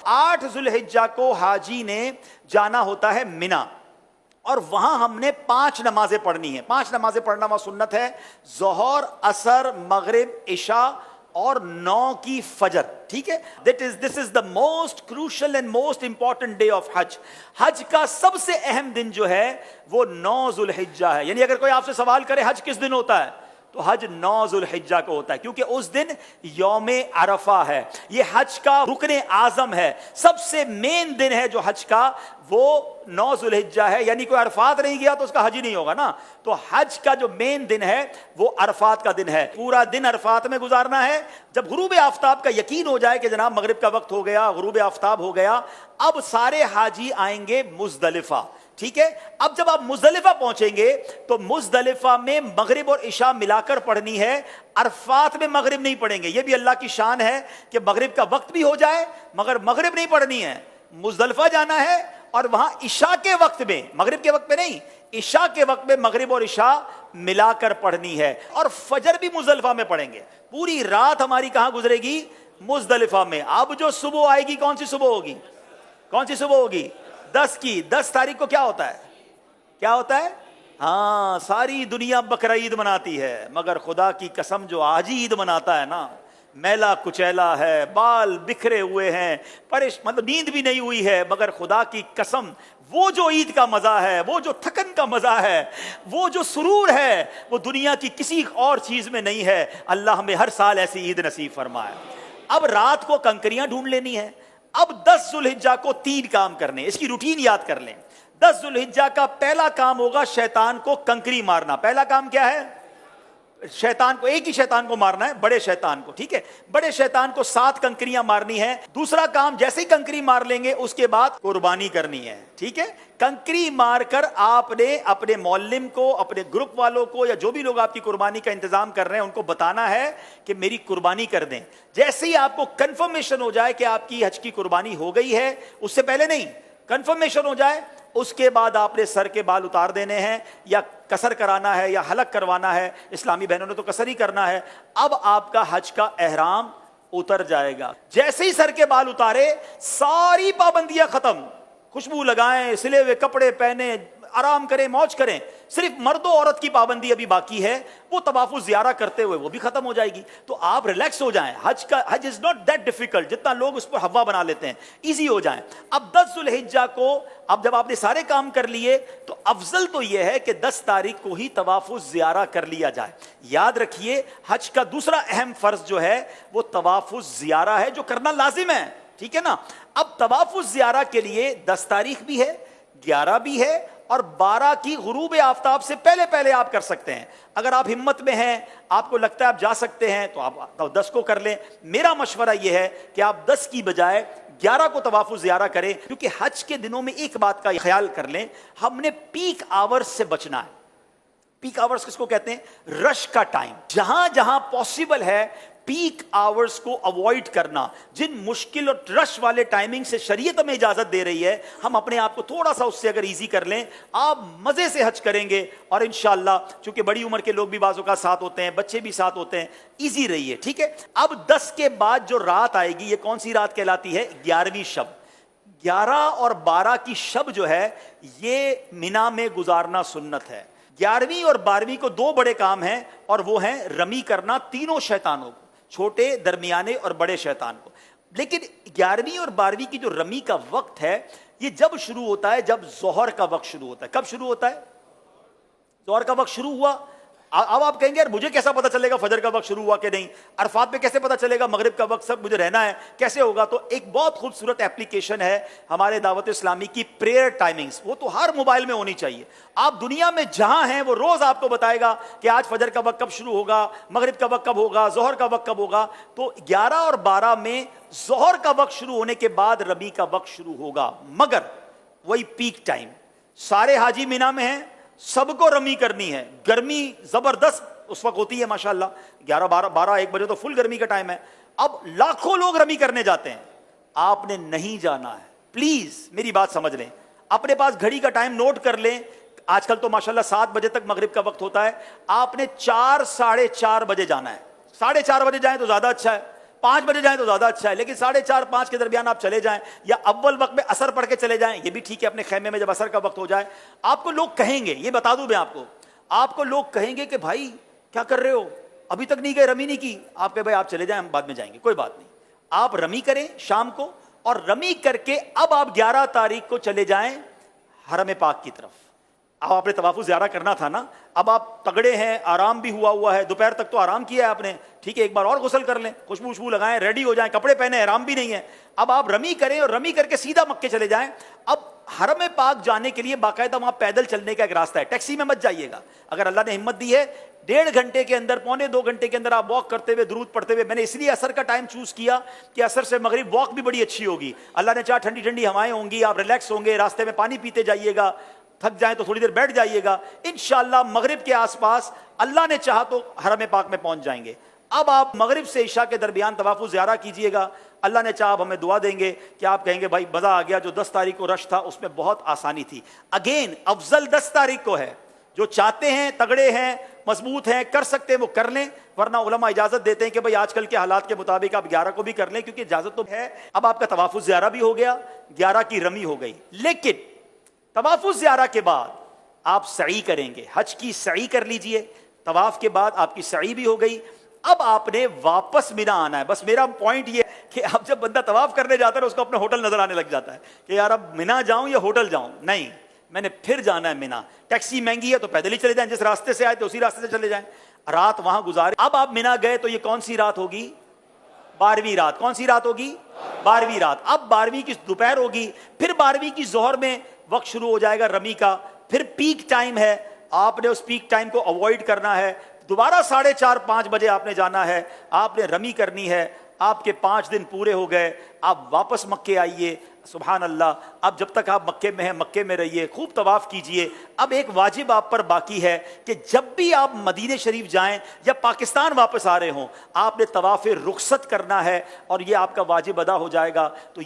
8 ذوالحجہ کو حاجی نے جانا ہوتا ہے مینا، اور وہاں ہم نے 5 نمازیں پڑھنی ہیں. 5 نمازیں پڑھنا وہاں سنت ہے، ظہر، عصر، مغرب، عشاء اور 9 کی فجر. ٹھیک ہے، this is the most crucial and most important day of حج. حج کا سب سے اہم دن جو ہے وہ 9 ذوالحجہ ہے. یعنی اگر کوئی آپ سے سوال کرے حج کس دن ہوتا ہے تو حج 9 ذوالحجہ کو ہوتا ہے، کیونکہ اس دن یوم عرفہ ہے. یہ حج کا رکن اعظم ہے، سب سے مین دن ہے جو حج کا وہ 9 ذوالحجہ ہے. یعنی کوئی عرفات نہیں گیا تو اس کا حج ہی نہیں ہوگا نا. تو حج کا جو مین دن ہے وہ عرفات کا دن ہے. پورا دن عرفات میں گزارنا ہے. جب غروب آفتاب کا یقین ہو جائے کہ جناب مغرب کا وقت ہو گیا، غروب آفتاب ہو گیا، اب سارے حاجی آئیں گے مزدلفہ. ٹھیک ہے، اب جب آپ مزدلفہ پہنچیں گے تو مزدلفہ میں مغرب اور عشاء ملا کر پڑھنی ہے. عرفات میں مغرب نہیں پڑھیں گے. یہ بھی اللہ کی شان ہے کہ مغرب کا وقت بھی ہو جائے مگر مغرب نہیں پڑھنی ہے. مزدلفہ جانا ہے اور وہاں عشاء کے وقت میں، مغرب کے وقت میں نہیں، عشاء کے وقت میں مغرب اور عشاء ملا کر پڑھنی ہے. اور فجر بھی مزدلفہ میں پڑھیں گے. پوری رات ہماری کہاں گزرے گی؟ مزدلفہ میں. اب جو صبح آئے گی کون سی صبح ہوگی؟ کون سی صبح ہوگی؟ 10 کی. 10 تاریخ کو کیا ہوتا ہے؟ کیا ہوتا ہے؟ ہاں، ساری دنیا بقرہ عید مناتی ہے مگر خدا کی قسم جو آج عید مناتا ہے نا، میلا کچیلا ہے، بال بکھرے ہوئے ہیں، مطلب نیند بھی نہیں ہوئی ہے، مگر خدا کی قسم وہ جو عید کا مزہ ہے، وہ جو تھکن کا مزہ ہے، وہ جو سرور ہے، وہ دنیا کی کسی اور چیز میں نہیں ہے. اللہ ہمیں ہر سال ایسی عید نصیب فرمائے. اب رات کو کنکریاں ڈھونڈ لینی ہے. اب 10 ذوالحجہ کو 3 کام کرنے، اس کی روٹین یاد کر لیں. 10 ذوالحجہ کا پہلا کام ہوگا شیطان کو کنکری مارنا. پہلا کام کیا ہے؟ شیطان کو، ایک ہی شیطان کو مارنا ہے، بڑے شیطان کو. ٹھیک ہے، بڑے شیطان کو 7 کنکریاں مارنی ہے. دوسرا کام، جیسے ہی کنکری مار لیں گے اس کے بعد قربانی کرنی ہے. ٹھیک ہے، کنکری مار کر آپ نے اپنے معلم کو، اپنے گروپ والوں کو، یا جو بھی لوگ آپ کی قربانی کا انتظام کر رہے ہیں ان کو بتانا ہے کہ میری قربانی کر دیں. جیسے ہی آپ کو کنفرمیشن ہو جائے کہ آپ کی حج کی قربانی ہو گئی ہے، اس سے پہلے نہیں، کنفرمیشن ہو جائے، اس کے بعد آپ نے سر کے بال اتار دینے ہیں، یا قصر کرانا ہے یا حلق کروانا ہے. اسلامی بہنوں نے تو قصر ہی کرنا ہے. اب آپ کا حج کا احرام اتر جائے گا. جیسے ہی سر کے بال اتارے ساری پابندیاں ختم. خوشبو لگائیں، سلے ہوئے کپڑے پہنے، آرام کریں، موج کریں. صرف مرد و عورت کی پابندی ابھی باقی ہے، وہ طواف الزیارہ کرتے ہوئے وہ بھی ختم ہو جائے گی. تو آپ ریلیکس ہو جائیں. حج از ناٹ دیٹ ڈیفیکلٹ جتنا لوگ اس پر ہوا بنا لیتے ہیں. ایزی ہو جائیں. اب 10 ذوالحجہ کو، اب جب آپ نے سارے کام کر لیے تو افضل تو یہ ہے کہ 10 تاریخ کو ہی طواف الزیارہ کر لیا جائے. یاد رکھیے حج کا دوسرا اہم فرض جو ہے وہ طواف الزیارہ ہے، جو کرنا لازم ہے. ٹھیک ہے نا. اب طواف الزیارہ کے لیے 10 تاریخ بھی ہے، 11 بھی ہے، اور 12 کی غروب آفتاب سے پہلے پہلے آپ کر سکتے ہیں. اگر آپ ہمت میں ہیں، آپ کو لگتا ہے آپ جا سکتے ہیں، تو آپ 10 کو کر لیں. میرا مشورہ یہ ہے کہ آپ 10 کی بجائے 11 کو طواف الزیارہ کریں، کیونکہ حج کے دنوں میں ایک بات کا خیال کر لیں، ہم نے پیک آورز سے بچنا ہے. پیک آورز کس کو کہتے ہیں؟ رش کا ٹائم. جہاں جہاں پاسبل ہے پیک آورز کو اوائڈ کرنا. جن مشکل اور رش والے ٹائمنگ سے شریعت ہمیں اجازت دے رہی ہے، ہم اپنے آپ کو تھوڑا سا اس سے اگر ایزی کر لیں، آپ مزے سے حج کریں گے. اور انشاءاللہ چونکہ بڑی عمر کے لوگ بھی بعض اوقات ساتھ ہوتے ہیں، بچے بھی ساتھ ہوتے ہیں، ایزی رہیے. ٹھیک ہے. اب 10 کے بعد جو رات آئے گی، یہ کون سی رات کہلاتی ہے؟ 11ویں شب. 11 اور 12 کی شب جو ہے یہ مینا میں گزارنا سنت ہے. 11ویں اور 12ویں کو 2 بڑے کام ہیں، اور وہ ہیں رمی کرنا تینوں شیطانوں کو، چھوٹے، درمیانے اور بڑے شیطان کو. لیکن 11ویں اور 12ویں کی جو رمی کا وقت ہے یہ جب شروع ہوتا ہے؟ جب ظہر کا وقت شروع ہوتا ہے. کب شروع ہوتا ہے؟ ظہر کا وقت شروع ہوا. اب آپ کہیں گے یار مجھے کیسا پتا چلے گا فجر کا وقت شروع ہوا کہ نہیں؟ عرفات پہ کیسے پتا چلے گا مغرب کا وقت؟ سب مجھے رہنا ہے، کیسے ہوگا؟ تو ایک بہت خوبصورت اپلیکیشن ہے ہمارے دعوت اسلامی کی، پریئر ٹائمنگز. وہ تو ہر موبائل میں ہونی چاہیے. آپ دنیا میں جہاں ہیں وہ روز آپ کو بتائے گا کہ آج فجر کا وقت کب شروع ہوگا، مغرب کا وقت کب ہوگا، ظہر کا وقت کب ہوگا. تو 11 اور 12 میں ظہر کا وقت شروع ہونے کے بعد رمی کا وقت شروع ہوگا، مگر وہی پیک ٹائم. سارے حاجی مینا میں ہیں، سب کو رمی کرنی ہے. گرمی زبردست اس وقت ہوتی ہے ماشاءاللہ، 11 12 1 بجے تو فل گرمی کا ٹائم ہے. اب لاکھوں لوگ رمی کرنے جاتے ہیں، آپ نے نہیں جانا ہے. پلیز میری بات سمجھ لیں، اپنے پاس گھڑی کا ٹائم نوٹ کر لیں. آج کل تو ماشاءاللہ 7 بجے تک مغرب کا وقت ہوتا ہے. آپ نے 4 ساڑھے 4 بجے جانا ہے. 4:30 بجے جائیں تو زیادہ اچھا ہے. 5 بجے جائیں تو زیادہ اچھا ہے، لیکن 4:30 5 کے درمیان آپ چلے جائیں، یا اول وقت میں عصر پڑھ کے چلے جائیں، یہ بھی ٹھیک ہے، اپنے خیمے میں جب عصر کا وقت ہو جائے۔ آپ کو لوگ کہیں گے، یہ بتا دوں میں آپ کو لوگ کہیں گے کہ بھائی کیا کر رہے ہو، ابھی تک نہیں گئے، رمی نہیں کی۔ آپ کہ بھائی آپ چلے جائیں، ہم بعد میں جائیں گے، کوئی بات نہیں، آپ رمی کریں شام کو، اور رمی کر کے اب آپ 11 تاریخ کو چلے جائیں حرم پاک کی طرف۔ اب آپ نے طواف زیارہ کرنا تھا نا، اب آپ تگڑے ہیں، آرام بھی ہوا ہے، دوپہر تک تو آرام کیا ہے آپ نے، ٹھیک ہے، ایک بار اور غسل کر لیں، خوشبو لگائیں، ریڈی ہو جائیں، کپڑے پہنے، احرام بھی نہیں ہے، اب آپ رمی کریں، اور رمی کر کے سیدھا مکے چلے جائیں۔ اب حرم پاک جانے کے لیے باقاعدہ وہاں پیدل چلنے کا ایک راستہ ہے، ٹیکسی میں مت جائیے گا، اگر اللہ نے ہمت دی ہے 1.5 گھنٹے کے اندر، پونے 2 گھنٹے کے اندر آپ واک کرتے ہوئے، درود پڑھتے ہوئے، میں نے اس لیے عصر کا ٹائم چوز کیا کہ عصر سے مغرب واک بھی بڑی اچھی ہوگی، اللہ نے چاہا ٹھنڈی ٹھنڈی ہوائیں ہوں گی، آپ ریلیکس ہوں گے، راستے میں پانی پیتے جائیے گا، تھک جائیں تو تھوڑی دیر بیٹھ جائیے گا، انشاءاللہ مغرب کے آس پاس اللہ نے چاہا تو حرم پاک میں پہنچ جائیں گے۔ اب آپ مغرب سے عشاء کے درمیان طواف زیارہ کیجئے گا، اللہ نے چاہا ہمیں دعا دیں گے کہ آپ کہیں گے بھائی مزہ آ گیا، جو 10 تاریخ کو رش تھا اس میں بہت آسانی تھی۔ اگین افضل 10 تاریخ کو ہے، جو چاہتے ہیں، تگڑے ہیں، مضبوط ہیں، کر سکتے ہیں وہ کر لیں، ورنہ علماء اجازت دیتے ہیں کہ بھائی آج کل کے حالات کے مطابق آپ 11 کو بھی کر لیں، کیونکہ اجازت تو ہے۔ اب آپ کا طواف زیارہ بھی ہو گیا، 11 کی رمی ہو گئی، لیکن طواف زیارہ کے بعد آپ سعی کریں گے، حج کی سعی کر لیجئے، طواف کے بعد آپ کی سعی بھی ہو گئی، اب آپ نے واپس مینا آنا ہے۔ بس میرا پوائنٹ یہ ہے کہ اب جب بندہ طواف کرنے جاتا ہے اس کو اپنا ہوٹل نظر آنے لگ جاتا ہے کہ یار اب مینا جاؤں یا ہوٹل جاؤں، نہیں، میں نے پھر جانا ہے مینا، ٹیکسی مہنگی ہے تو پیدل ہی چلے جائیں، جس راستے سے آئے تو اسی راستے سے چلے جائیں، رات وہاں گزارے۔ اب آپ مینا گئے تو یہ کون سی رات ہوگی؟ 12ویں رات۔ کون سی رات ہوگی؟ 12ویں رات۔ اب 12ویں کی دوپہر ہوگی، پھر 12ویں کی ظہر میں وقت شروع ہو جائے گا رمی کا، پھر پیک ٹائم ہے، آپ نے اس پیک ٹائم کو اوائڈ کرنا ہے، دوبارہ 4:30 5 بجے آپ نے جانا ہے، آپ نے رمی کرنی ہے، آپ کے 5 دن پورے ہو گئے، آپ واپس مکے آئیے۔ سبحان اللہ، اب جب تک آپ مکے میں ہیں مکے میں رہیے، خوب طواف کیجئے۔ اب ایک واجب آپ پر باقی ہے کہ جب بھی آپ مدینہ شریف جائیں یا پاکستان واپس آ رہے ہوں، آپ نے طواف رخصت کرنا ہے، اور یہ آپ کا واجب ادا ہو جائے گا۔ تو